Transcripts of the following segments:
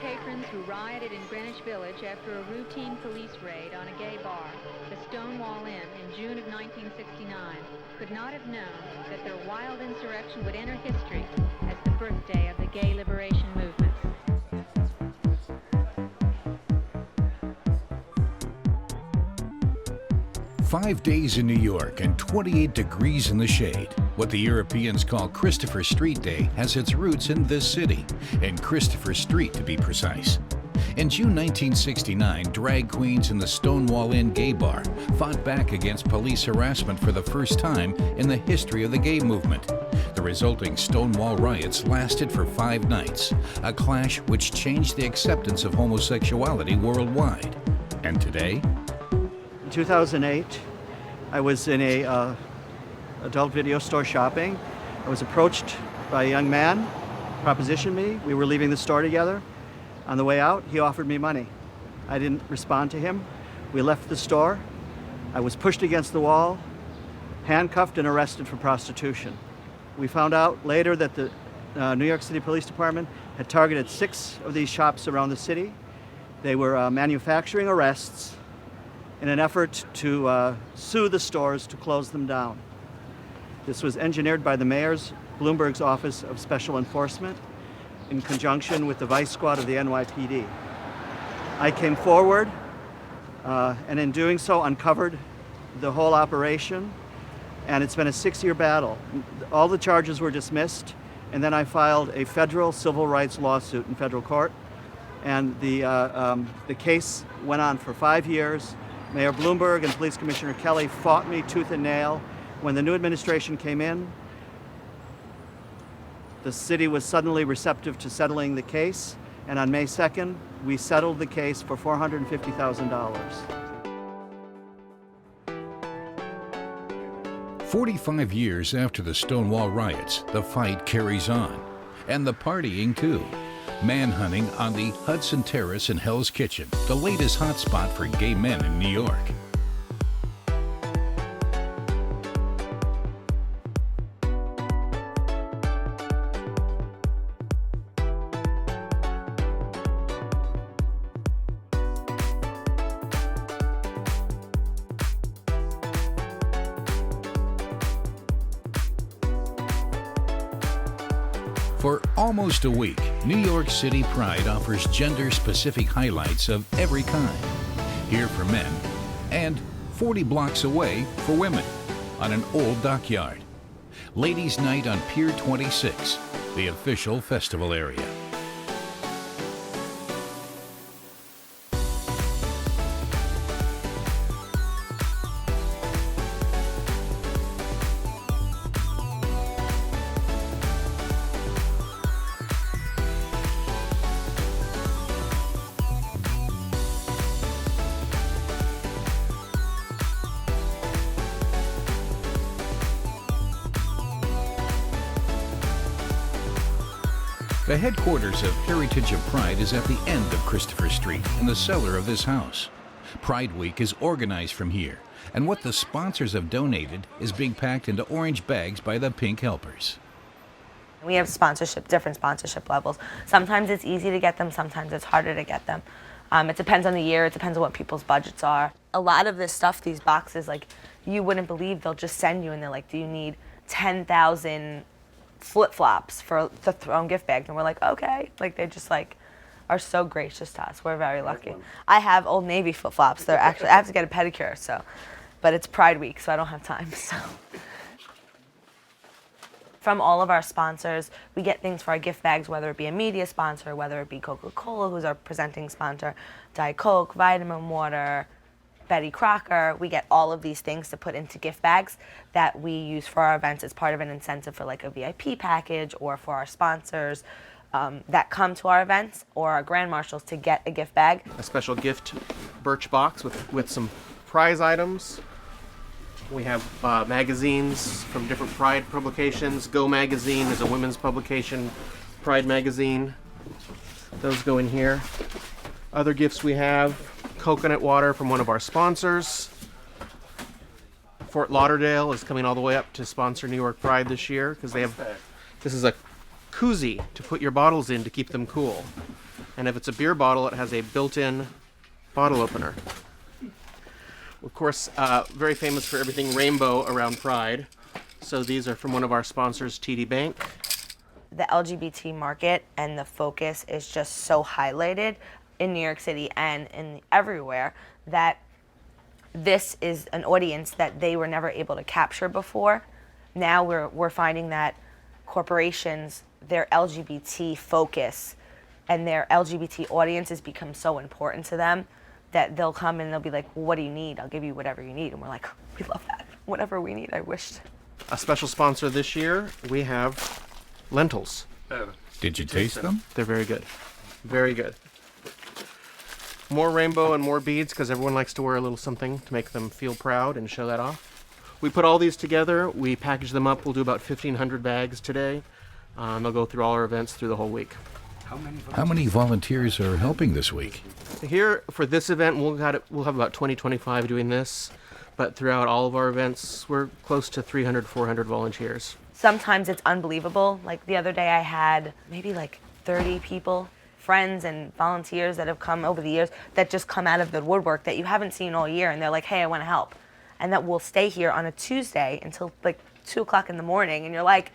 patrons who rioted in Greenwich Village after a routine police raid on a gay bar, the Stonewall Inn, in June of 1969, could not have known that their wild insurrection would enter history as the birthday of the gay liberation movement. "5 days in New York and 28 degrees in the shade." What the Europeans call Christopher Street Day has its roots in this city, in Christopher Street to be precise. In June 1969, drag queens in the Stonewall Inn gay bar fought back against police harassment for the first time in the history of the gay movement. The resulting Stonewall riots lasted for 5 nights, a clash which changed the acceptance of homosexuality worldwide. And today? In 2008, I was in a adult video store shopping. I was approached by a young man, propositioned me. We were leaving the store together. On the way out, he offered me money. I didn't respond to him. We left the store. I was pushed against the wall, handcuffed and arrested for prostitution. We found out later that the New York City Police Department had targeted 6 of these shops around the city. They were manufacturing arrests in an effort to sue the stores to close them down. This was engineered by the mayor's Bloomberg's Office of Special Enforcement in conjunction with the Vice Squad of the NYPD. I came forward and in doing so uncovered the whole operation, and it's been a 6-year battle. All the charges were dismissed, and then I filed a federal civil rights lawsuit in federal court, and the case went on for 5 years. Mayor Bloomberg and Police Commissioner Kelly fought me tooth and nail. When the new administration came in, the city was suddenly receptive to settling the case, and on May 2nd, we settled the case for $450,000. 45 years after the Stonewall riots, the fight carries on. And the partying, too. Manhunting on the Hudson Terrace in Hell's Kitchen, the latest hotspot for gay men in New York. For almost a week, New York City Pride offers gender-specific highlights of every kind. Here for men, and 40 blocks away for women, on an old dockyard. Ladies' Night on Pier 26, the official festival area. The headquarters of Heritage of Pride is at the end of Christopher Street, in the cellar of this house. Pride Week is organized from here, and what the sponsors have donated is being packed into orange bags by the Pink Helpers. We have different sponsorship levels. Sometimes it's easy to get them, sometimes it's harder to get them. It depends on the year, it depends on what people's budgets are. A lot of this stuff, these boxes, like, you wouldn't believe, they'll just send you and they're like, do you need 10,000 flip-flops to throw in gift bags? And we're like, okay. Like, they just are so gracious to us. We're very lucky. I have Old Navy flip-flops. They're actually, I have to get a pedicure, but it's Pride Week, so I don't have time, From all of our sponsors, we get things for our gift bags, whether it be a media sponsor, whether it be Coca-Cola, who's our presenting sponsor, Diet Coke, vitamin water, Betty Crocker. We get all of these things to put into gift bags that we use for our events as part of an incentive for like a VIP package, or for our sponsors that come to our events, or our grand marshals to get a gift bag. A special gift birch box with some prize items. We have magazines from different Pride publications. Go Magazine is a women's publication, Pride Magazine. Those go in here. Other gifts we have: coconut water from one of our sponsors. Fort Lauderdale is coming all the way up to sponsor New York Pride this year, because they have, this is a koozie to put your bottles in to keep them cool. And if it's a beer bottle, it has a built-in bottle opener. Of course, very famous for everything rainbow around Pride. So these are from one of our sponsors, TD Bank. The LGBT market and the focus is just so highlighted in New York City and everywhere that this is an audience that they were never able to capture before. Now we're finding that corporations, their LGBT focus and their LGBT audience has become so important to them that they'll come and they'll be like, well, what do you need? I'll give you whatever you need. And we're like, we love that. Whatever we need, I wished. A special sponsor this year, we have lentils. Did you taste them? They're very good. Very good. More rainbow and more beads because everyone likes to wear a little something to make them feel proud and show that off. We put all these together, we package them up. We'll do about 1,500 bags today. They'll go through all our events through the whole week. How many volunteers are helping this week? Here for this event, we'll have about 20, 25 doing this. But throughout all of our events, we're close to 300, 400 volunteers. Sometimes it's unbelievable. Like the other day I had maybe like 30 people, friends and volunteers that have come over the years that just come out of the woodwork that you haven't seen all year and they're like, hey, I want to help. And that will stay here on a Tuesday until like 2 o'clock in the morning. And you're like,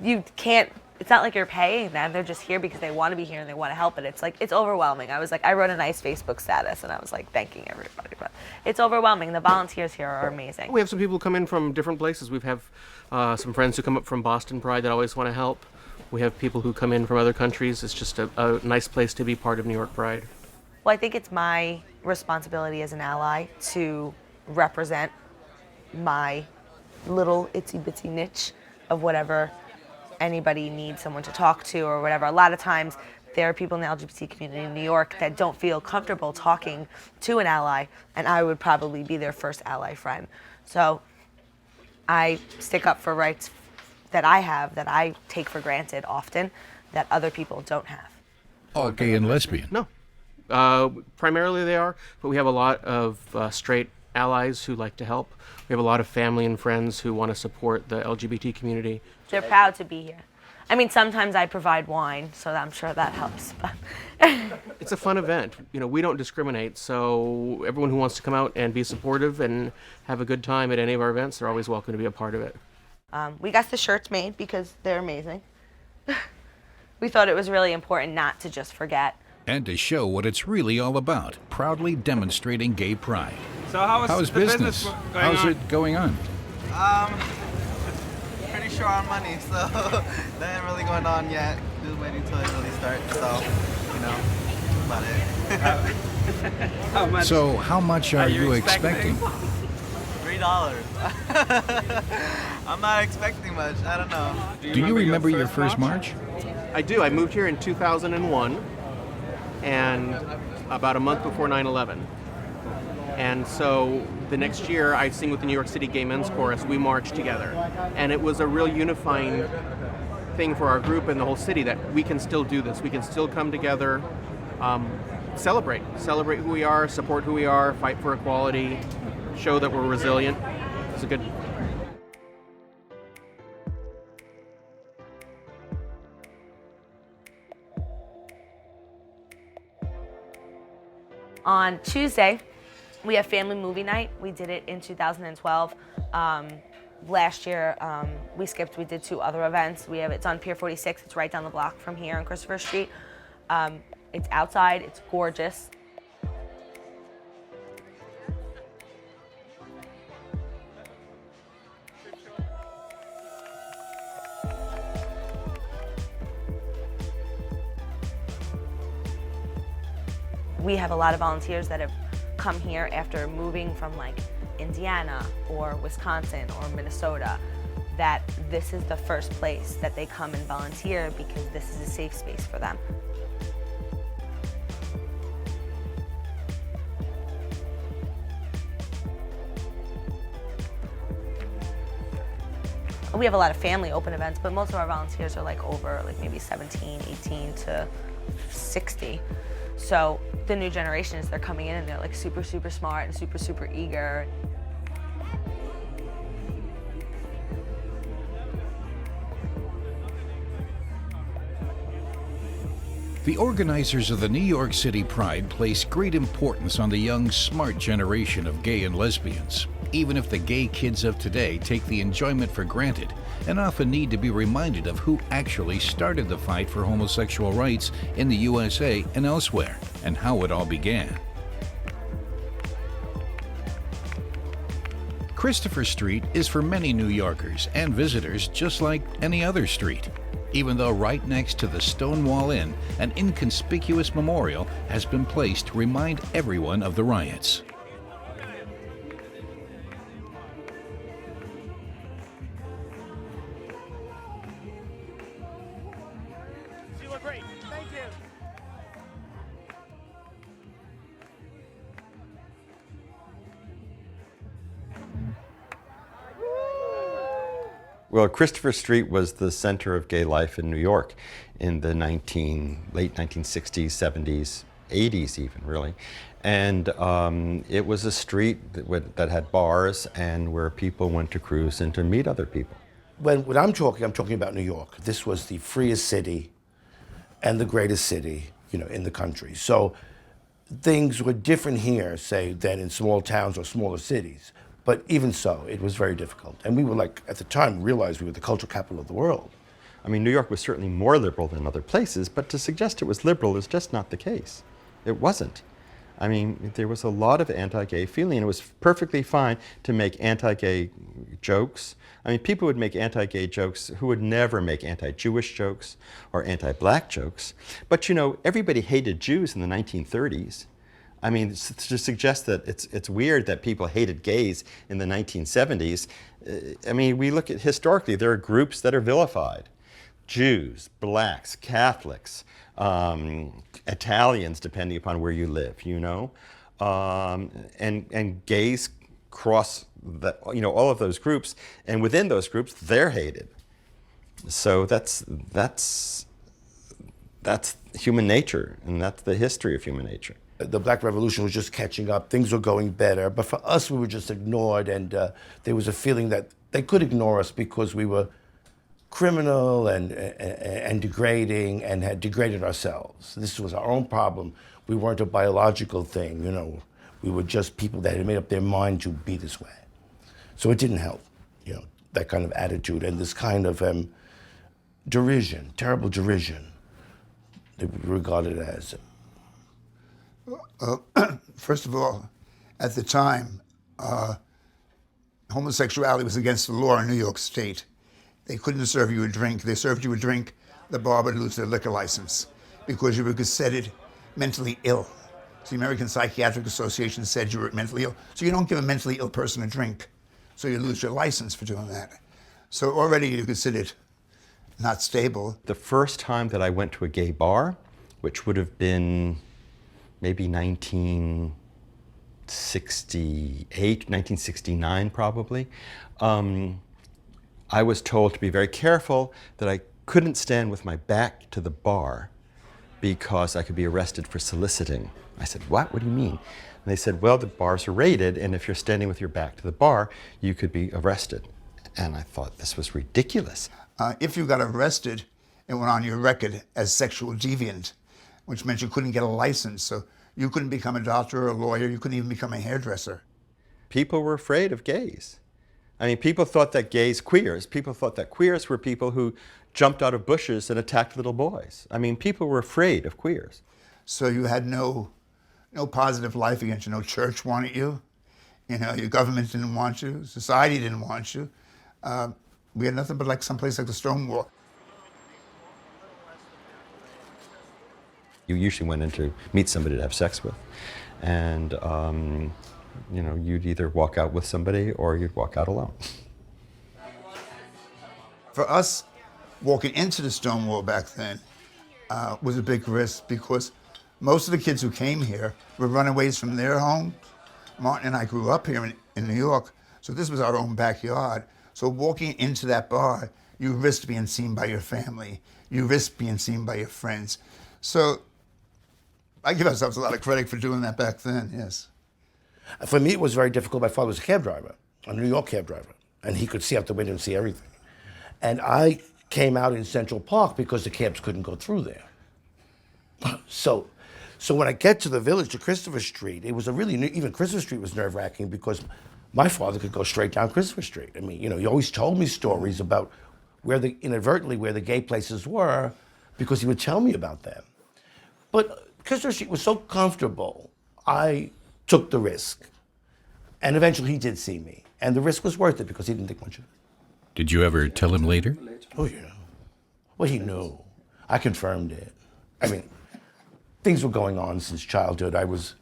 you can't, it's not like you're paying them. They're just here because they want to be here and they want to help. And it's like, it's overwhelming. I wrote a nice Facebook status and I was like thanking everybody. But it's overwhelming. The volunteers here are amazing. We have some people come in from different places. We have some friends who come up from Boston Pride that always want to help. We have people who come in from other countries. It's just a nice place to be part of New York Pride. Well, I think it's my responsibility as an ally to represent my little itsy bitsy niche of whatever anybody needs someone to talk to or whatever. A lot of times there are people in the LGBT community in New York that don't feel comfortable talking to an ally, and I would probably be their first ally friend. So I stick up for rights that I have, that I take for granted often, that other people don't have. All gay and lesbian? No. Primarily they are, but we have a lot of straight allies who like to help. We have a lot of family and friends who want to support the LGBT community. They're proud to be here. I mean, sometimes I provide wine, so I'm sure that helps. But It's a fun event. You know, we don't discriminate, so everyone who wants to come out and be supportive and have a good time at any of our events, they're always welcome to be a part of it. we got the shirts made because they're amazing. We thought it was really important not to just forget. And to show what it's really all about, proudly demonstrating gay pride. So how's the business? going How's on? it going on? Pretty sure on money, so that ain't really going on yet. Just waiting till it really starts, so, you know, that's about it. How much? So how much are you expecting? $3. I'm not expecting much, I don't know. Do you remember your first march? I do. I moved here in 2001 and about a month before 9/11. And so the next year I sing with the New York City Gay Men's Chorus. We marched together. And it was a real unifying thing for our group and the whole city that we can still do this. We can still come together, celebrate who we are, support who we are, fight for equality, show that we're resilient. It's a good. On Tuesday, we have family movie night. We did it in 2012. Last year, we skipped. We did 2 other events. It's on Pier 46. It's right down the block from here on Christopher Street. It's outside. It's gorgeous. We have a lot of volunteers that have come here after moving from like Indiana or Wisconsin or Minnesota, that this is the first place that they come and volunteer because this is a safe space for them. We have a lot of family open events, but most of our volunteers are like over like maybe 17, 18 to 60. So the new generations, they're coming in and they're like super, super smart and super, super eager. The organizers of the New York City Pride place great importance on the young, smart generation of gay and lesbians, even if the gay kids of today take the enjoyment for granted and often need to be reminded of who actually started the fight for homosexual rights in the USA and elsewhere, and how it all began. Christopher Street is for many New Yorkers and visitors just like any other street, even though right next to the Stonewall Inn, an inconspicuous memorial has been placed to remind everyone of the riots. You look great. Thank you. Well, Christopher Street was the center of gay life in New York in the late 1960s, 70s, 80s even, really. And it was a street that had bars and where people went to cruise and to meet other people. When I'm talking about New York. This was the freest city and the greatest city, in the country. So things were different here, say, than in small towns or smaller cities. But even so, it was very difficult. And we were at the time, realized we were the cultural capital of the world. I mean, New York was certainly more liberal than other places, but to suggest it was liberal is just not the case. It wasn't. I mean, there was a lot of anti-gay feeling, and it was perfectly fine to make anti-gay jokes. I mean, people would make anti-gay jokes who would never make anti-Jewish jokes or anti-black jokes. But everybody hated Jews in the 1930s. I mean, to suggest that it's weird that people hated gays in the 1970s, I mean, we look at historically, there are groups that are vilified. Jews, blacks, Catholics, Italians, depending upon where you live, and gays cross all of those groups, and within those groups, they're hated. So that's human nature, and that's the history of human nature. The Black Revolution was just catching up, things were going better, but for us, we were just ignored, and there was a feeling that they could ignore us because we were criminal and degrading and had degraded ourselves. This was our own problem. We weren't a biological thing, we were just people that had made up their mind to be this way. So it didn't help, that kind of attitude and this kind of derision, terrible derision that we regarded as. First of all, at the time, homosexuality was against the law in New York State. They couldn't serve you a drink. They served you a drink, the bar would lose their liquor license because you were considered mentally ill. So the American Psychiatric Association said you were mentally ill. So you don't give a mentally ill person a drink. So you lose your license for doing that. So already you're considered not stable. The first time that I went to a gay bar, which would have been maybe 1968, 1969 probably, I was told to be very careful that I couldn't stand with my back to the bar because I could be arrested for soliciting. I said, what? What do you mean? And they said, well, the bars are rated, and if you're standing with your back to the bar, you could be arrested. And I thought this was ridiculous. If you got arrested, it went on your record as sexual deviant, which meant you couldn't get a license. So you couldn't become a doctor or a lawyer. You couldn't even become a hairdresser. People were afraid of gays. I mean, people thought that people thought that queers were people who jumped out of bushes and attacked little boys. I mean, people were afraid of queers. So you had no positive life against you. No church wanted you. Your government didn't want you. Society didn't want you. We had nothing but someplace like the Stonewall. You usually went in to meet somebody to have sex with. And, you'd either walk out with somebody or you'd walk out alone. For us, walking into the Stonewall back then was a big risk because most of the kids who came here were runaways from their homes. Martin and I grew up here in New York, so this was our own backyard. So walking into that bar, you risked being seen by your family. You risked being seen by your friends. So I give ourselves a lot of credit for doing that back then, yes. For me, it was very difficult. My father was a cab driver, a New York cab driver, and he could see out the window and see everything. And I came out in Central Park because the cabs couldn't go through there. So when I get to the village, to Christopher Street, it was even Christopher Street was nerve-wracking because my father could go straight down Christopher Street. I mean, he always told me stories about inadvertently where the gay places were because he would tell me about them. But Christopher Street was so comfortable, I took the risk. And eventually he did see me. And the risk was worth it because he didn't think much of it. Did you ever tell him later? Oh, yeah. Well, he knew. I confirmed it. I mean, things were going on since childhood. I was,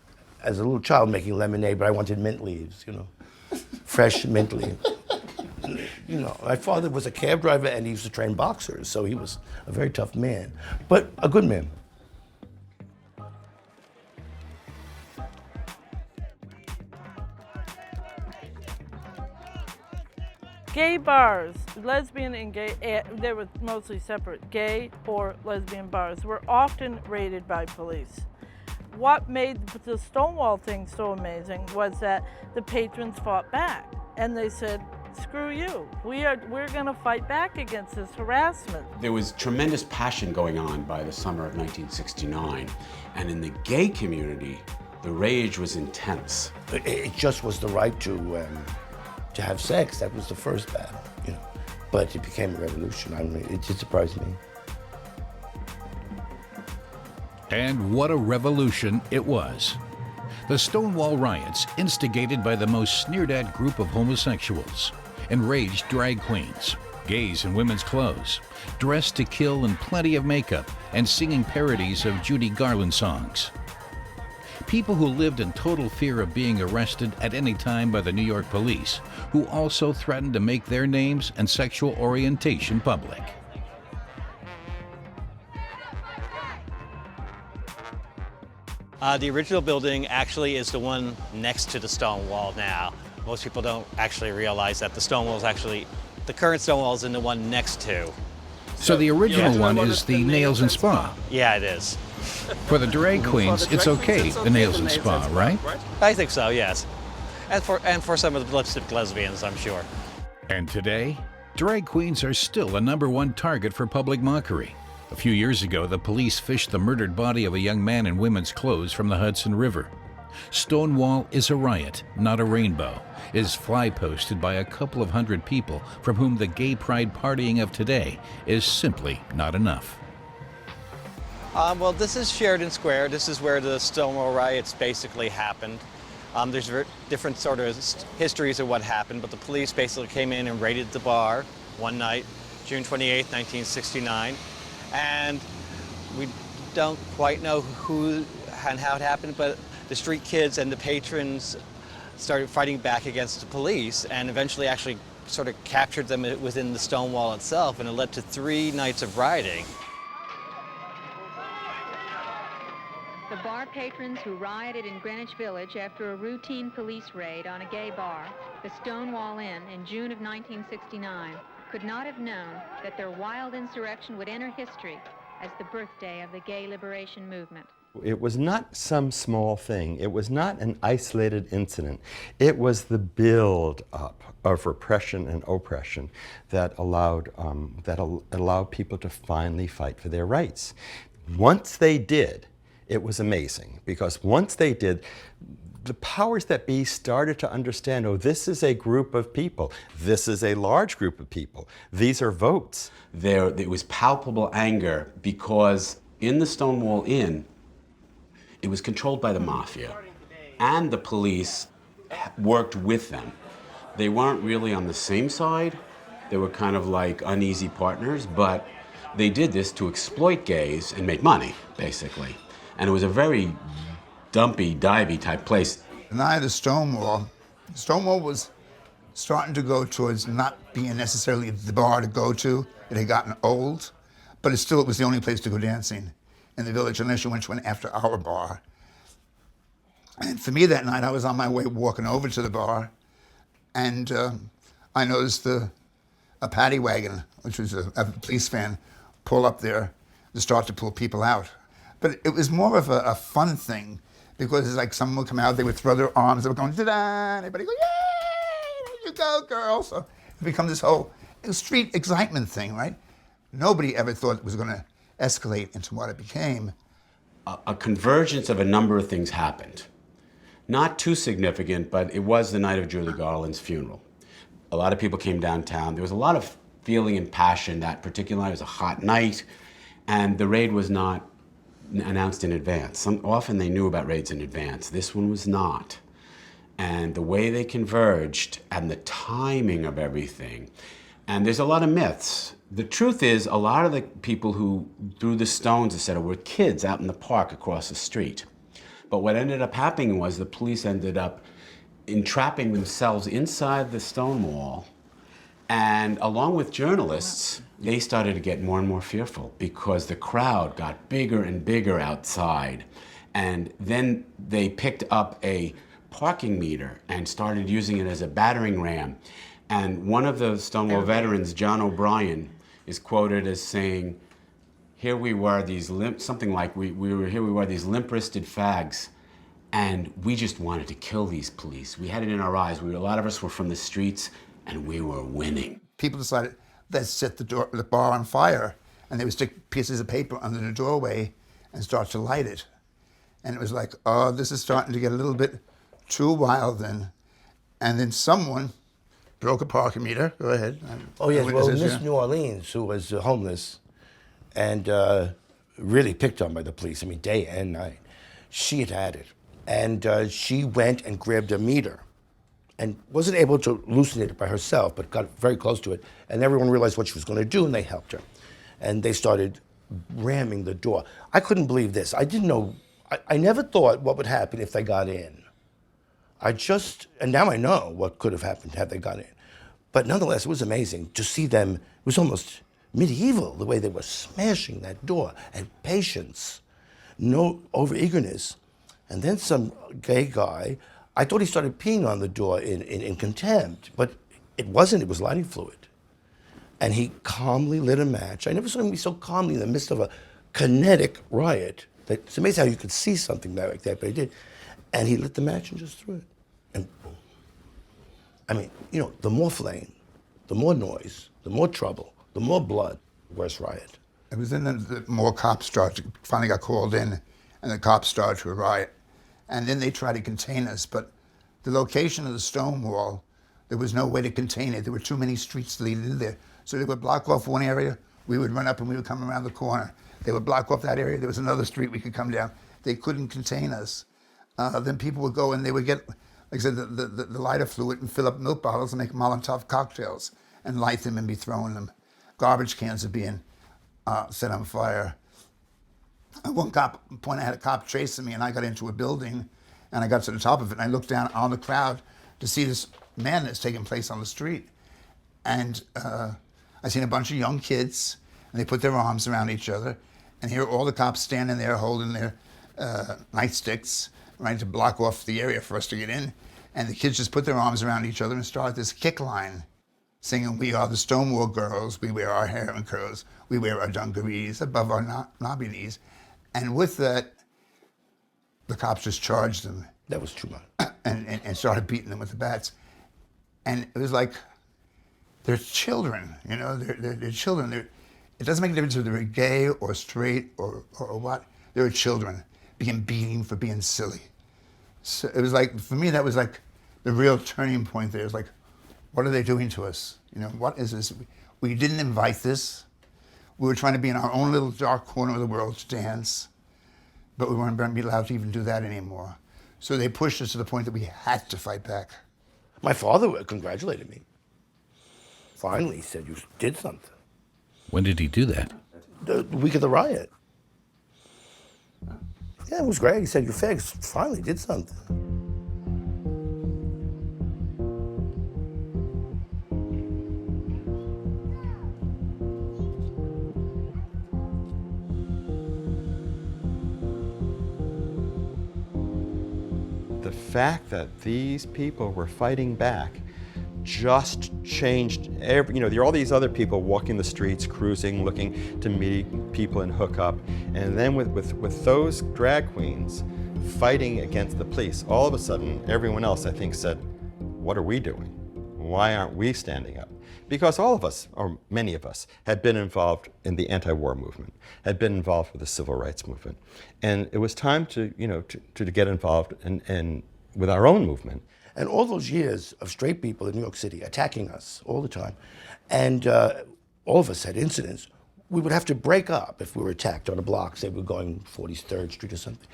as a little child, making lemonade, but I wanted mint leaves, fresh mint leaves. My father was a cab driver and he used to train boxers, so he was a very tough man, but a good man. Gay bars, lesbian and gay, they were mostly separate. Gay or lesbian bars were often raided by police. What made the Stonewall thing so amazing was that the patrons fought back and they said, screw you, we're gonna fight back against this harassment. There was tremendous passion going on by the summer of 1969, and in the gay community, the rage was intense. It just was the right to have sex. That was the first battle, But it became a revolution. I mean, it did surprise me. And what a revolution it was. The Stonewall Riots, instigated by the most sneered-at group of homosexuals, enraged drag queens, gays in women's clothes, dressed to kill in plenty of makeup, and singing parodies of Judy Garland songs. People who lived in total fear of being arrested at any time by the New York police, who also threatened to make their names and sexual orientation public. The original building actually is the one next to the Stonewall now. Most people don't actually realize that the Stonewall is actually, the current Stonewall is in the one next to. So the original one is the Nails and Spa. Yeah, it is. For the drag queens, it's okay, the Nails and Spa, right? I think so, yes. And for some of the lipstick lesbians, I'm sure. And today, drag queens are still a #1 target for public mockery. A few years ago, the police fished the murdered body of a young man in women's clothes from the Hudson River. Stonewall is a riot, not a rainbow, is fly-posted by a couple of hundred people from whom the gay pride partying of today is simply not enough. Well, this is Sheridan Square. This is where the Stonewall Riots basically happened. There's different sort of histories of what happened, but the police basically came in and raided the bar one night, June 28, 1969. And we don't quite know who and how it happened, but the street kids and the patrons started fighting back against the police and eventually actually sort of captured them within the Stonewall itself, and it led to 3 nights of rioting. The bar patrons who rioted in Greenwich Village after a routine police raid on a gay bar, the Stonewall Inn, in June of 1969, could not have known that their wild insurrection would enter history as the birthday of the gay liberation movement. It was not some small thing. It was not an isolated incident. It was the build-up of repression and oppression that allowed people to finally fight for their rights. Once they did, it was amazing, because once they did, the powers that be started to understand, oh, this is a group of people. This is a large group of people. These are votes. There was palpable anger because in the Stonewall Inn, it was controlled by the mafia, and the police worked with them. They weren't really on the same side. They were kind of like uneasy partners, but they did this to exploit gays and make money, basically. And it was a very dumpy, divey type place. The night of the Stonewall was starting to go towards not being necessarily the bar to go to. It had gotten old, but it was the only place to go dancing in the village, unless you went to an after-hour bar. And for me that night, I was on my way walking over to the bar, and I noticed a paddy wagon, which was a police van, pull up there to start to pull people out. But it was more of a fun thing, because it's like someone would come out, they would throw their arms, they were going, da-da, and everybody go, yay, there you go, girl. So it became this whole street excitement thing, right? Nobody ever thought it was going to escalate into what it became. a convergence of a number of things happened. Not too significant, but it was the night of Julie Garland's funeral. A lot of people came downtown. There was a lot of feeling and passion that particular night. It was a hot night, and the raid was not announced in advance. Often they knew about raids in advance. This one was not. And the way they converged and the timing of everything, and there's a lot of myths. The truth is, a lot of the people who threw the stones, etc., were kids out in the park across the street. But what ended up happening was the police ended up entrapping themselves inside the stone wall, and along with journalists, they started to get more and more fearful because the crowd got bigger and bigger outside. And then they picked up a parking meter and started using it as a battering ram. And one of the Stonewall veterans, John O'Brien, is quoted as saying, here we were, these something like we were these limp-wristed fags, and we just wanted to kill these police. We had it in our eyes. A lot of us were from the streets, and we were winning. People decided, let's set the bar on fire, and they would stick pieces of paper under the doorway and start to light it. And it was like, oh, this is starting to get a little bit too wild then. And then someone broke a parking meter. Go ahead. Oh, yes. Well, Miss New Orleans, who was homeless and really picked on by the police, I mean, day and night, she had had it. And she went and grabbed a meter and wasn't able to hallucinate it by herself, but got very close to it. And everyone realized what she was going to do, and they helped her. And they started ramming the door. I couldn't believe this. I didn't know. I never thought what would happen if they got in. And now I know what could have happened had they got in. But nonetheless, it was amazing to see them. It was almost medieval, the way they were smashing that door, and patience, no over-eagerness. And then some gay guy, I thought he started peeing on the door in contempt, but it wasn't, it was lighting fluid. And he calmly lit a match. I never saw him be so calmly in the midst of a kinetic riot. It's amazing how you could see something like that, but he did. And he lit the match and just threw it. And boom. I mean, you know, the more flame, the more noise, the more trouble, the more blood, worse riot. It was then that more cops finally got called in, and the cops started to riot. And then they tried to contain us, but the location of the stone wall, there was no way to contain it. There were too many streets leading in there. So they would block off one area, we would run up and we would come around the corner. They would block off that area, there was another street we could come down. They couldn't contain us. Then people would go and they would get, like I said, the lighter fluid and fill up milk bottles and make Molotov cocktails and light them and be throwing them. Garbage cans are being set on fire. At one point I had a cop chasing me and I got into a building and I got to the top of it and I looked down on the crowd to see this man that's taking place on the street. And I seen a bunch of young kids and they put their arms around each other, and here are all the cops standing there holding their nightsticks, ready to block off the area for us to get in. And the kids just put their arms around each other and started this kick line, singing, "We are the Stonewall girls, we wear our hair in curls, we wear our dungarees above our knobby knees." And with that, the cops just charged them. That was too much. And started beating them with the bats. And it was like, they're children, you know, they're children. It doesn't make a difference whether they're gay or straight or what. They're children being beaten for being silly. So it was like, for me, that was like the real turning point there. It was like, what are they doing to us? You know, what is this? We didn't invite this. We were trying to be in our own little dark corner of the world to dance, but we weren't going to be allowed to even do that anymore. So they pushed us to the point that we had to fight back. My father congratulated me. Finally, he said, "You did something." When did he do that? The week of the riot. Yeah, it was great. He said, "You fags finally did something." The fact that these people were fighting back just changed there are all these other people walking the streets, cruising, looking to meet people and hook up. And then with those drag queens fighting against the police, all of a sudden, everyone else, I think, said, what are we doing? Why aren't we standing up? Because all of us, or many of us, had been involved in the anti-war movement, had been involved with the civil rights movement. And it was time to, to get involved in with our own movement. And all those years of straight people in New York City attacking us all the time, and all of us had incidents, we would have to break up if we were attacked on a block, say we were going 43rd Street or something.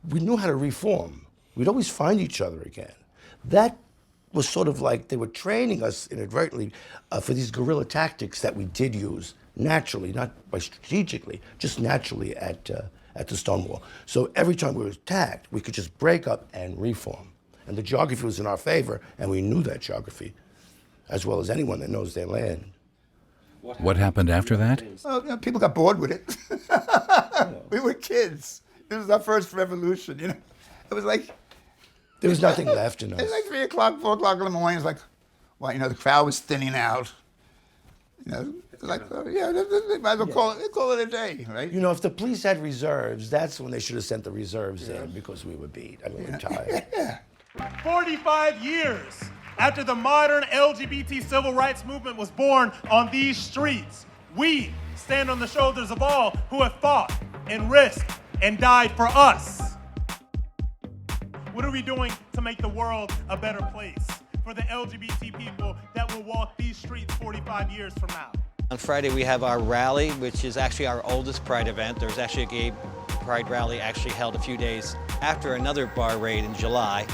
We knew how to reform. We'd always find each other again. That was sort of like they were training us inadvertently for these guerrilla tactics that we did use naturally, not by strategically, just naturally at the Stonewall. So every time we were attacked, we could just break up and reform. And the geography was in our favor, and we knew that geography as well as anyone that knows their land. What happened after that? Well, people got bored with it. We were kids. It was our first revolution, It was like... There was nothing left in us. It was like 3 o'clock, 4 o'clock in the morning. It's like, well, the crowd was thinning out. It's like, they might as well call it a day, right? If the police had reserves, that's when they should have sent the reserves in because we were beat. I mean, we're tired. 45 years after the modern LGBT civil rights movement was born on these streets, we stand on the shoulders of all who have fought and risked and died for us. What are we doing to make the world a better place for the LGBT people that will walk these streets 45 years from now? On Friday we have our rally, which is actually our oldest Pride event. There's actually a gay Pride rally actually held a few days after another bar raid in July.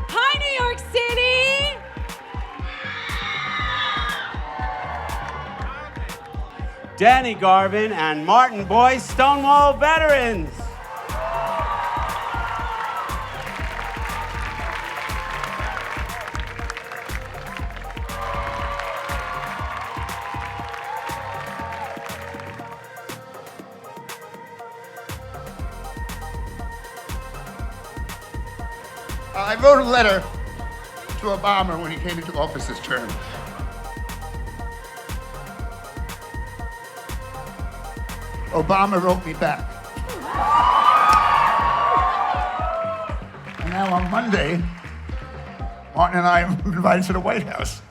Hi, New York City! Danny Garvin and Martin Boyce, Stonewall veterans. I wrote a letter to Obama when he came into office this term. Obama wrote me back. And now on Monday, Martin and I are invited to the White House.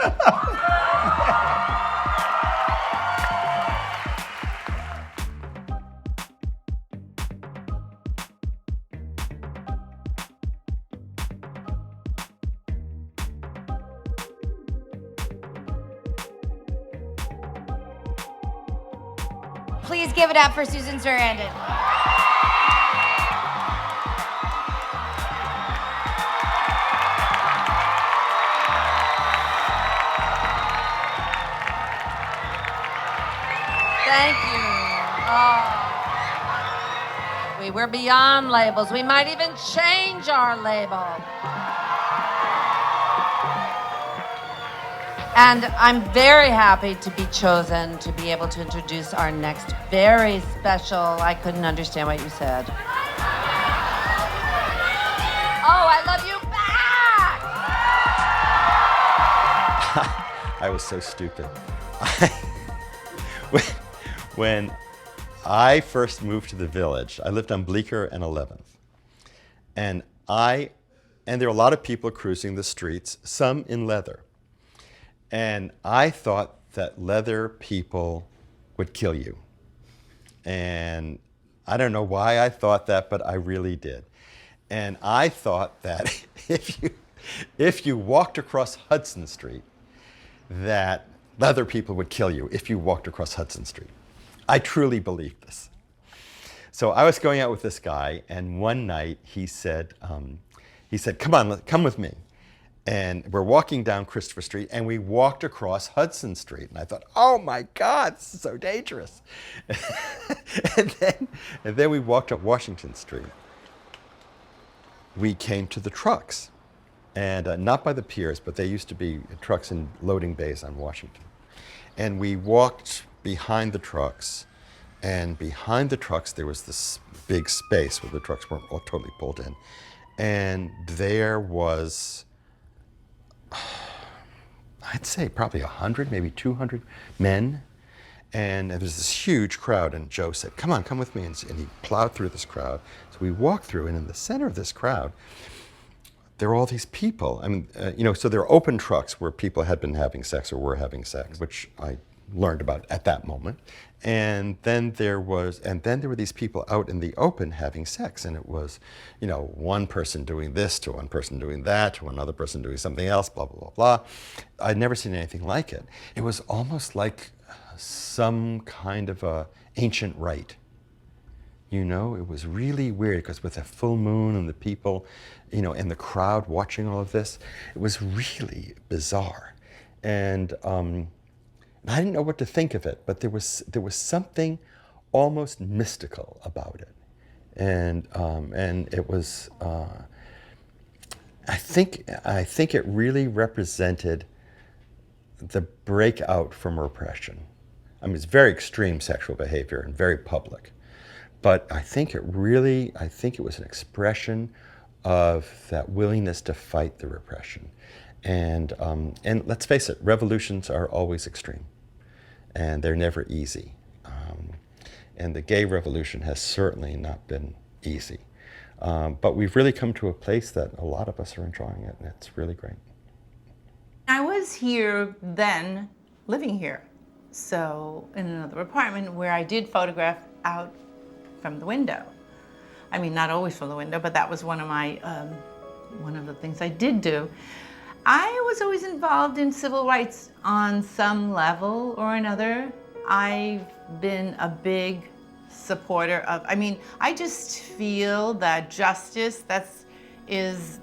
Please give it up for Susan Sarandon. Thank you. We're beyond labels. We might even change our label. And I'm very happy to be chosen to be able to introduce our next very special, I couldn't understand what you said. Oh, I love you back! I was so stupid. When I first moved to the Village, I lived on Bleecker and 11th. And there were a lot of people cruising the streets, some in leather. And I thought that leather people would kill you. And I don't know why I thought that, but I really did. And I thought that if you walked across Hudson Street, that leather people would kill you if you walked across Hudson Street. I truly believed this. So I was going out with this guy, and one night he said, come with me. And we're walking down Christopher Street, and we walked across Hudson Street. And I thought, oh my God, this is so dangerous. and then we walked up Washington Street. We came to the trucks, and not by the piers, but they used to be trucks in loading bays on Washington. And we walked behind the trucks, and behind the trucks there was this big space where the trucks weren't all totally pulled in. And there was, I'd say probably 100, maybe 200 men. And there was this huge crowd, and Joe said, come with me. And he plowed through this crowd. So we walked through, and in the center of this crowd, there are all these people. I mean, so there are open trucks where people had been having sex or were having sex, which I learned about at that moment. And then there were these people out in the open having sex, and it was, one person doing this to one person doing that to another person doing something else, blah, blah, blah, blah. I'd never seen anything like it. It was almost like some kind of a ancient rite. It was really weird because with the full moon and the people, and the crowd watching all of this, it was really bizarre. And I didn't know what to think of it, but there was something almost mystical about it. And it was, I think it really represented the breakout from repression. I mean, it's very extreme sexual behavior and very public. But I think it was an expression of that willingness to fight the repression. And let's face it, revolutions are always extreme, and they're never easy. And the gay revolution has certainly not been easy. But we've really come to a place that a lot of us are enjoying it, and it's really great. I was here then, living here, so in another apartment where I did photograph out from the window. I mean, not always from the window, but that was one of the things I did do. I was always involved in civil rights on some level or another. I've been a big supporter of, I just feel that justice, is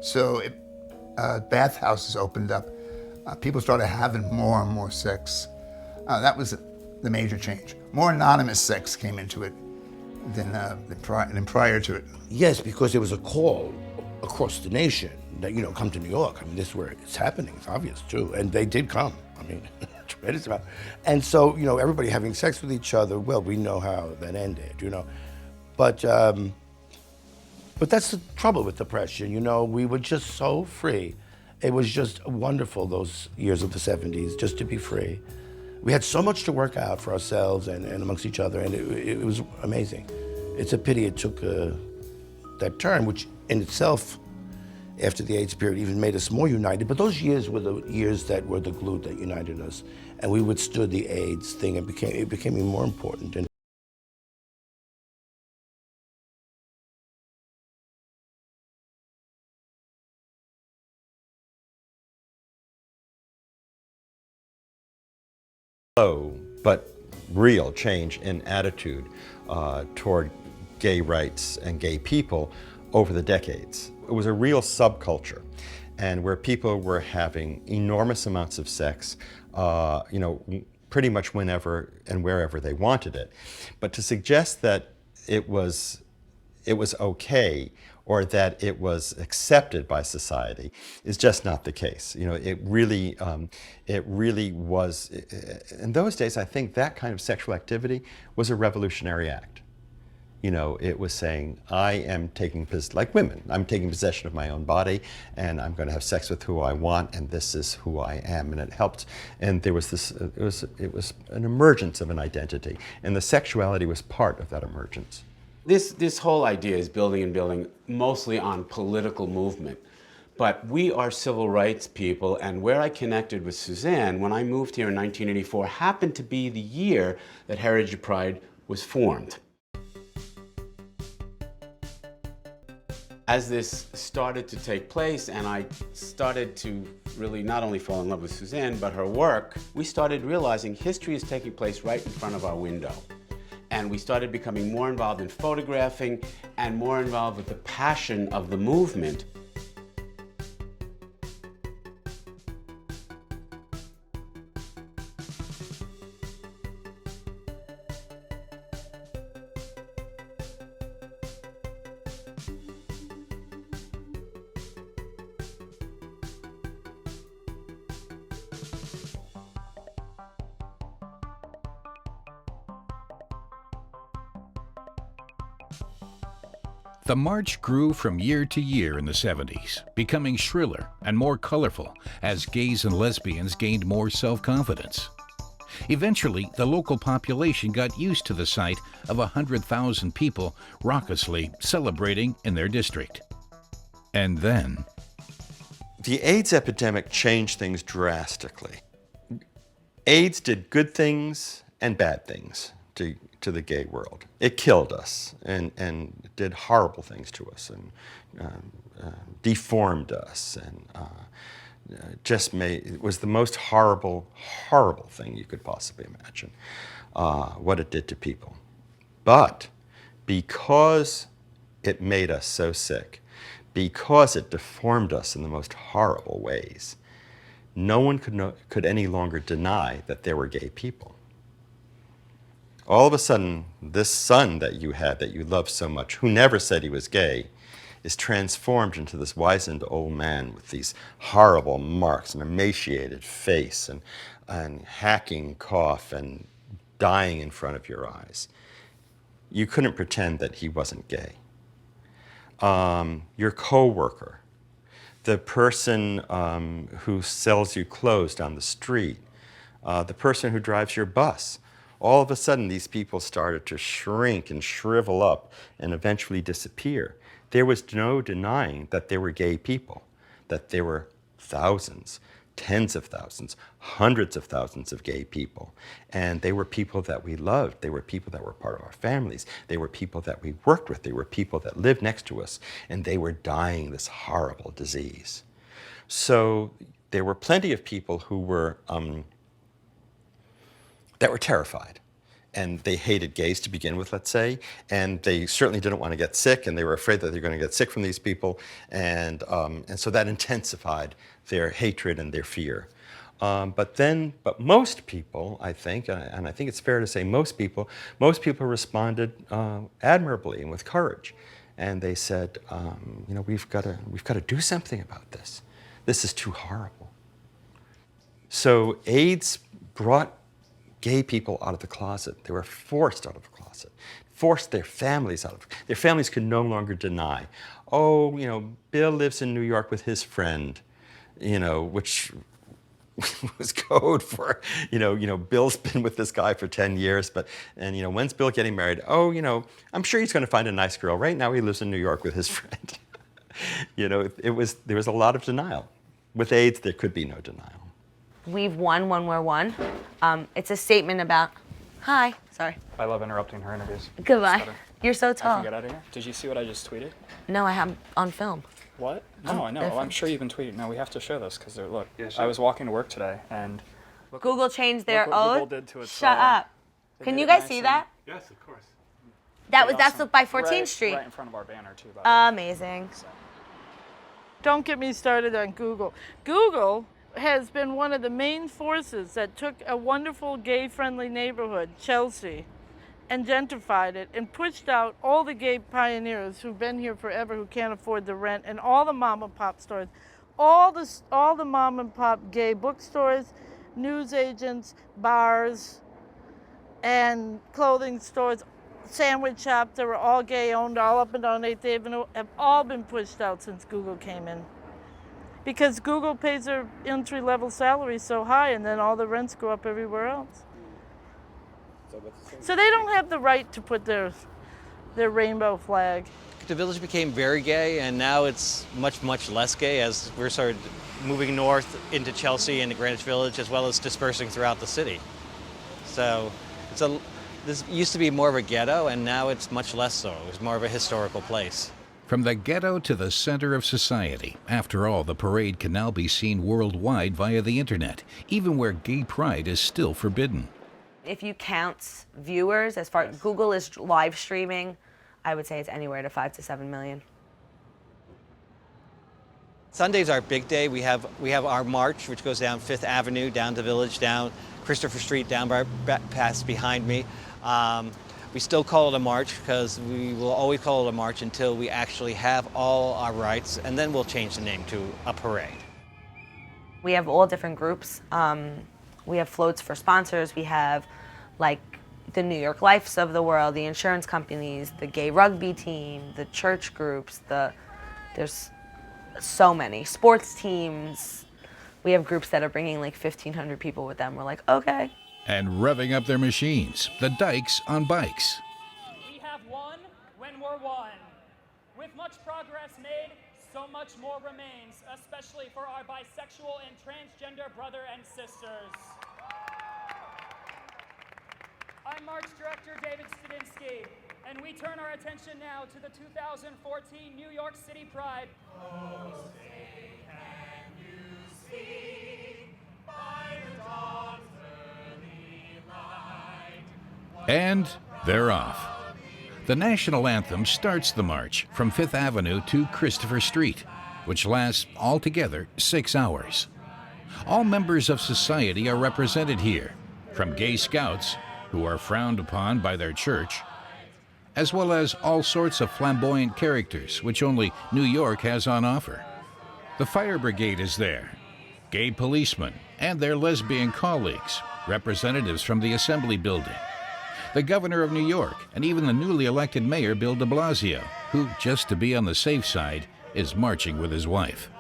So bathhouses opened up. People started having more and more sex. That was the major change. More anonymous sex came into it than prior to it. Yes, because there was a call across the nation that, come to New York. I mean, this is where it's happening. It's obvious, too. And they did come. I mean, tremendous amount. And so, everybody having sex with each other, well, we know how that ended, But that's the trouble with depression, we were just so free. It was just wonderful, those years of the 70s, just to be free. We had so much to work out for ourselves and amongst each other, and it was amazing. It's a pity it took that turn, which in itself, after the AIDS period, even made us more united. But those years were the years that were the glue that united us, and we withstood the AIDS thing. It became even more important. And but real change in attitude toward gay rights and gay people over the decades. It was a real subculture, and where people were having enormous amounts of sex, pretty much whenever and wherever they wanted it. But to suggest that it was okay or that it was accepted by society is just not the case. It really was. In those days, I think that kind of sexual activity was a revolutionary act. It was saying, I am taking, like women, I'm taking possession of my own body, and I'm going to have sex with who I want, and this is who I am. And it helped. And there was this. It was an emergence of an identity, and the sexuality was part of that emergence. This whole idea is building and building mostly on political movement. But we are civil rights people, and where I connected with Suzanne when I moved here in 1984 happened to be the year that Heritage Pride was formed. As this started to take place and I started to really not only fall in love with Suzanne, but her work, we started realizing history is taking place right in front of our window. And we started becoming more involved in photographing and more involved with the passion of the movement. The march grew from year to year in the 70s, becoming shriller and more colorful as gays and lesbians gained more self-confidence. Eventually, the local population got used to the sight of 100,000 people raucously celebrating in their district. And then... the AIDS epidemic changed things drastically. AIDS did good things and bad things to the gay world. It killed us and did horrible things to us and deformed us and it was the most horrible thing you could possibly imagine, what it did to people. But because it made us so sick, because it deformed us in the most horrible ways, no one could any longer deny that there were gay people. All of a sudden, this son that you had, that you loved so much, who never said he was gay, is transformed into this wizened old man with these horrible marks, an emaciated face, and hacking cough, and dying in front of your eyes. You couldn't pretend that he wasn't gay. Your coworker, the person who sells you clothes down the street, the person who drives your bus. All of a sudden, these people started to shrink and shrivel up and eventually disappear. There was no denying that there were gay people, that there were thousands, tens of thousands, hundreds of thousands of gay people. And they were people that we loved. They were people that were part of our families. They were people that we worked with. They were people that lived next to us. And they were dying this horrible disease. So there were plenty of people who were that were terrified. And they hated gays to begin with, let's say, and they certainly didn't want to get sick, and they were afraid that they were going to get sick from these people, and so that intensified their hatred and their fear. But most people, I think, and I think it's fair to say most people responded admirably and with courage, and they said, you know, we've got to do something about this. This is too horrible. So AIDS brought gay people out of the closet. They were forced out of the closet, forced their families out of it. Their families could no longer deny, oh, you know, Bill lives in New York with his friend, you know, which was code for, you know, Bill's been with this guy for 10 years, and you know, when's Bill getting married? Oh, you know, I'm sure he's going to find a nice girl. Right now he lives in New York with his friend. You know, there was a lot of denial. With AIDS, there could be no denial. We've won when we're one. It's a statement about, hi, sorry. I love interrupting her interviews. Goodbye. You're so I tall. can get out of here. Did you see what I just tweeted? No, I have on film. What? No, I know. they're I'm fine. sure you've been tweeting. No, we have to show this because look, Yeah, sure. I was walking to work today and Google changed their look what Google oath. did to its, Shut up. they Can made you it guys nice see and- that? Yes, of course. That's awesome. by 14th Street. Right in front of our banner too. By the way. Amazing. Don't get me started on Google. Google has been one of the main forces that took a wonderful gay-friendly neighborhood, Chelsea, and gentrified it and pushed out all the gay pioneers who've been here forever who can't afford the rent, and all the mom and pop stores, all the mom and pop gay bookstores, news agents, bars, and clothing stores, sandwich shops that were all gay owned all up and down 8th Avenue have all been pushed out since Google came in. Because Google pays their entry-level salaries so high, and then all the rents go up everywhere else. So they don't have the right to put their rainbow flag. The village became very gay, and now it's much, much less gay as we're sort of moving north into Chelsea and the Greenwich Village, as well as dispersing throughout the city. So this used to be more of a ghetto, and now it's much less so. It's more of a historical place. From the ghetto to the center of society. After all, the parade can now be seen worldwide via the internet, even where gay pride is still forbidden. If you count viewers, as far as Google is live streaming, I would say it's anywhere to 5 to 7 million. Sunday's our big day. We have our march, which goes down Fifth Avenue, down the Village, down Christopher Street, down past behind me. We still call it a march because we will always call it a march until we actually have all our rights, and then we'll change the name to a parade. We have all different groups. We have floats for sponsors. We have like the New York Lifes of the world, the insurance companies, the gay rugby team, the church groups, there's so many. Sports teams. We have groups that are bringing like 1,500 people with them. We're like, okay. And revving up their machines, the dykes on bikes. We have won when we're one. With much progress made, so much more remains, especially for our bisexual and transgender brother and sisters. I'm March Director David Studinsky, and we turn our attention now to the 2014 New York City Pride. Oh, say, can you see by the dawn's early light? And they're off. The national anthem starts the march from Fifth Avenue to Christopher Street, which lasts altogether 6 hours. All members of society are represented here, from gay scouts, who are frowned upon by their church, as well as all sorts of flamboyant characters, which only New York has on offer. The fire brigade is there, gay policemen and their lesbian colleagues, representatives from the Assembly Building, the governor of New York, and even the newly elected mayor, Bill de Blasio, who, just to be on the safe side, is marching with his wife.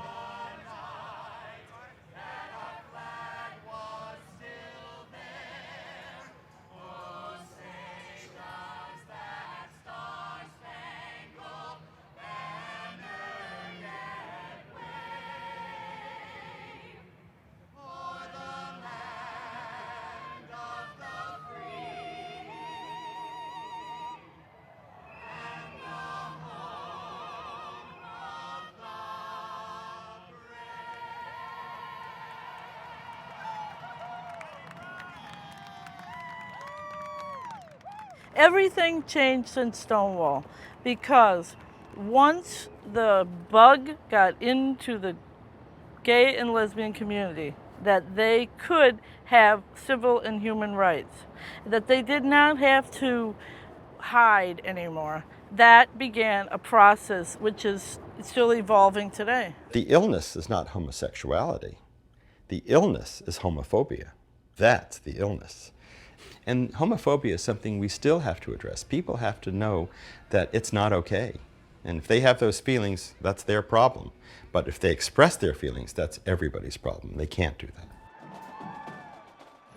Everything changed since Stonewall because once the bug got into the gay and lesbian community, that they could have civil and human rights, that they did not have to hide anymore. That began a process which is still evolving today. The illness is not homosexuality. The illness is homophobia. That's the illness. And homophobia is something we still have to address. People have to know that it's not okay. And if they have those feelings, that's their problem. But if they express their feelings, that's everybody's problem. They can't do that.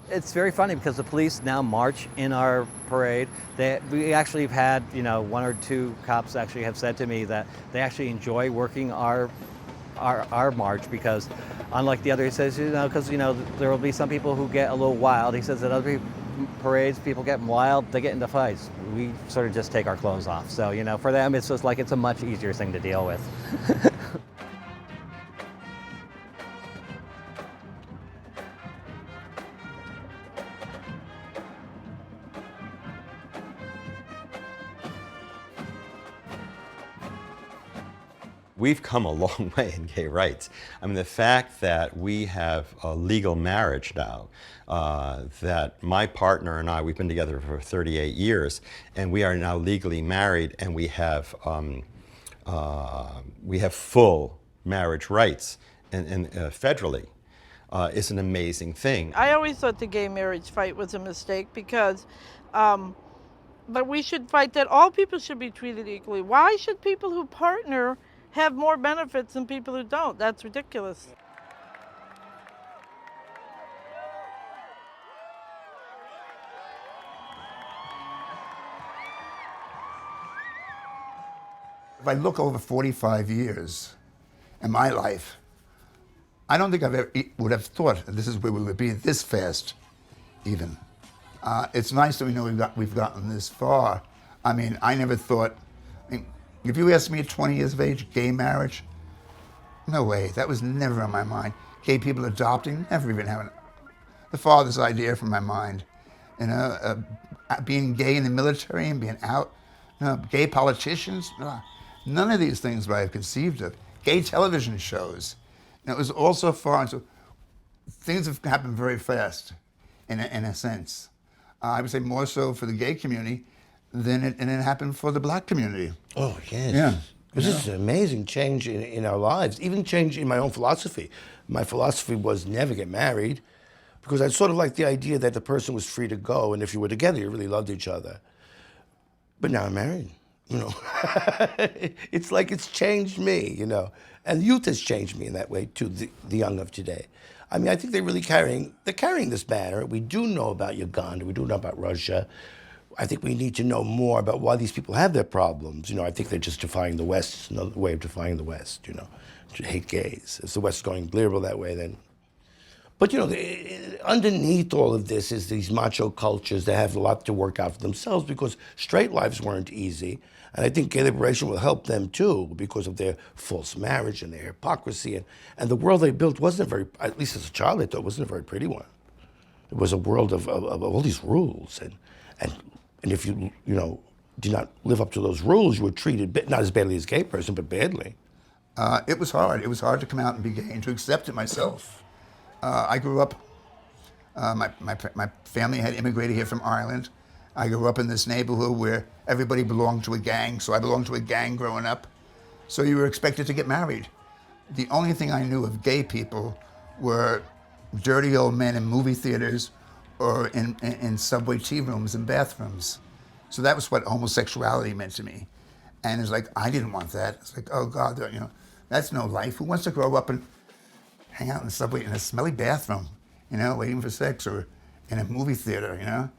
It's very funny because the police now march in our parade. We actually have had, 1 or 2 cops actually have said to me that they actually enjoy working our march because, unlike the other, he says, because there will be some people who get a little wild. He says that other parades, people get wild, they get into fights. We sort of just take our clothes off. So, for them, it's just like it's a much easier thing to deal with. We've come a long way in gay rights. I mean, the fact that we have a legal marriage now, that my partner and I, we've been together for 38 years, and we are now legally married, and we have full marriage rights and federally, is an amazing thing. I always thought the gay marriage fight was a mistake because, but we should fight that all people should be treated equally. Why should people who partner have more benefits than people who don't? That's ridiculous. If I look over 45 years in my life, I don't think would have thought that this is where we would be this fast, even. It's nice that we know we've gotten this far. I mean, I never thought, If you asked me at 20 years of age, gay marriage, no way. That was never on my mind. Gay people adopting, never even having the farthest idea from my mind. You know, being gay in the military and being out, you know, gay politicians, none of these things that I've conceived of. Gay television shows. And it was all so far, and so things have happened very fast, in a sense. I would say more so for the gay community than it happened for the black community. Oh, yes. Yeah. This is an amazing change in our lives, even change in my own philosophy. My philosophy was never get married, because I sort of liked the idea that the person was free to go, and if you were together, you really loved each other. But now I'm married, you know. It's like it's changed me, you know. And youth has changed me in that way, too, the young of today. I mean, I think they're really carrying this banner. We do know about Uganda, we do know about Russia. I think we need to know more about why these people have their problems. You know, I think they're just defying the West. It's another way of defying the West, you know, to hate gays. If the West is going liberal that way, then. But, you know, underneath all of this is these macho cultures that have a lot to work out for themselves because straight lives weren't easy. And I think gay liberation will help them, too, because of their false marriage and their hypocrisy. And the world they built wasn't very, at least as a child, I thought, wasn't a very pretty one. It was a world of all these rules. And if you did not live up to those rules, you were treated not as badly as a gay person, but badly. It was hard. It was hard to come out and be gay and to accept it myself. I grew up, my family had immigrated here from Ireland. I grew up in this neighborhood where everybody belonged to a gang, so I belonged to a gang growing up. So you were expected to get married. The only thing I knew of gay people were dirty old men in movie theaters or in subway tea rooms and bathrooms. So that was what homosexuality meant to me. And it's like, I didn't want that. It's like, oh God, you know, that's no life. Who wants to grow up and hang out in the subway in a smelly bathroom, you know, waiting for sex, or in a movie theater, you know?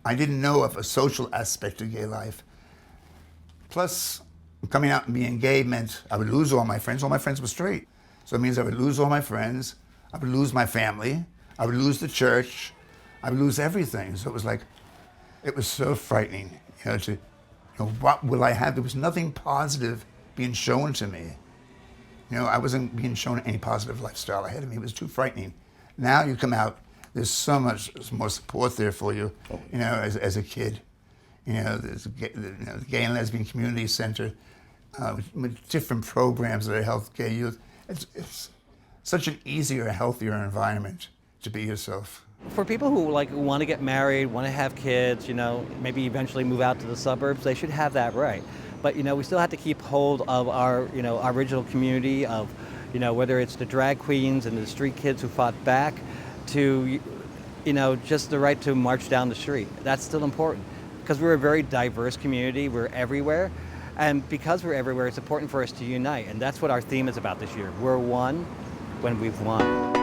I didn't know of a social aspect of gay life. Plus, coming out and being gay meant I would lose all my friends. All my friends were straight. So it means I would lose all my friends, I would lose my family, I would lose the church, I would lose everything. So it was like, it was so frightening, you know, what will I have? There was nothing positive being shown to me. You know, I wasn't being shown any positive lifestyle ahead of me. It was too frightening. Now you come out, there's so much more support there for you, you know, as a kid. You know, there's the Gay and Lesbian Community Center with different programs that help gay youth. It's such an easier, healthier environment to be yourself. For people who want to get married, want to have kids, you know, maybe eventually move out to the suburbs, they should have that right. But, you know, we still have to keep hold of our, you know, our original community of, you know, whether it's the drag queens and the street kids who fought back to, you know, just the right to march down the street. That's still important because we're a very diverse community. We're everywhere. And because we're everywhere, it's important for us to unite. And that's what our theme is about this year. We're one when we've won.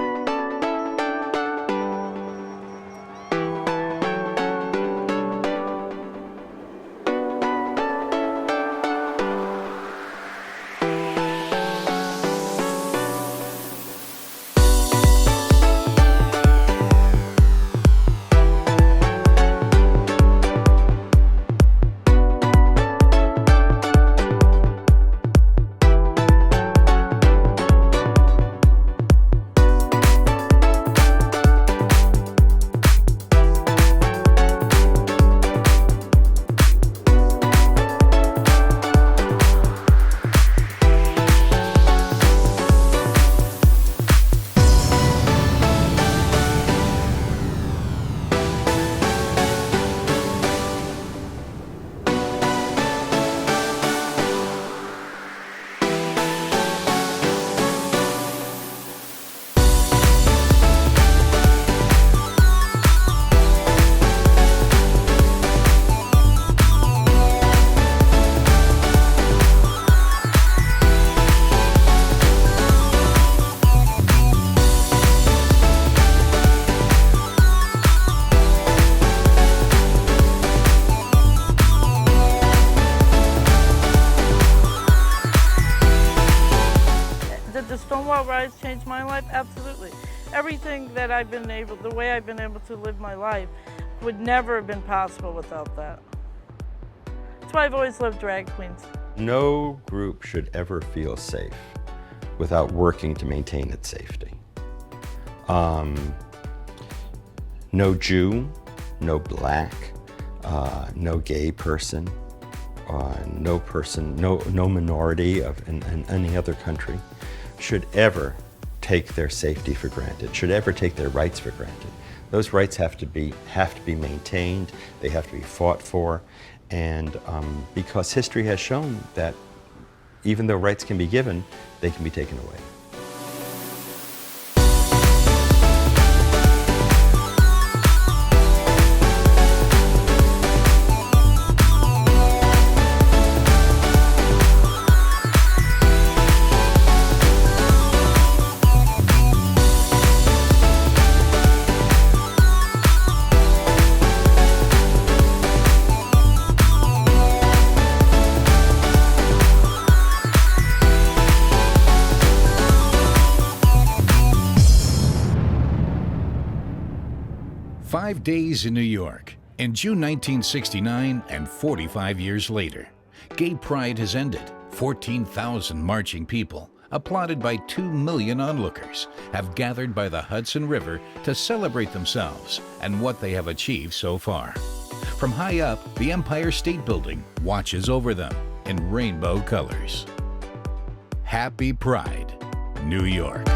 Stonewall Riots changed my life? Absolutely. Everything that the way I've been able to live my life would never have been possible without that. That's why I've always loved drag queens. No group should ever feel safe without working to maintain its safety. No Jew, no black, no gay person, no minority in any other country should ever take their safety for granted, should ever take their rights for granted. Those rights have to be maintained, they have to be fought for, and because history has shown that even though rights can be given, they can be taken away. "5 Days in New York." In June 1969 and 45 years later, gay pride has ended. 14,000 marching people, applauded by 2 million onlookers, have gathered by the Hudson River to celebrate themselves and what they have achieved so far. From high up, the Empire State Building watches over them in rainbow colors. Happy Pride, New York.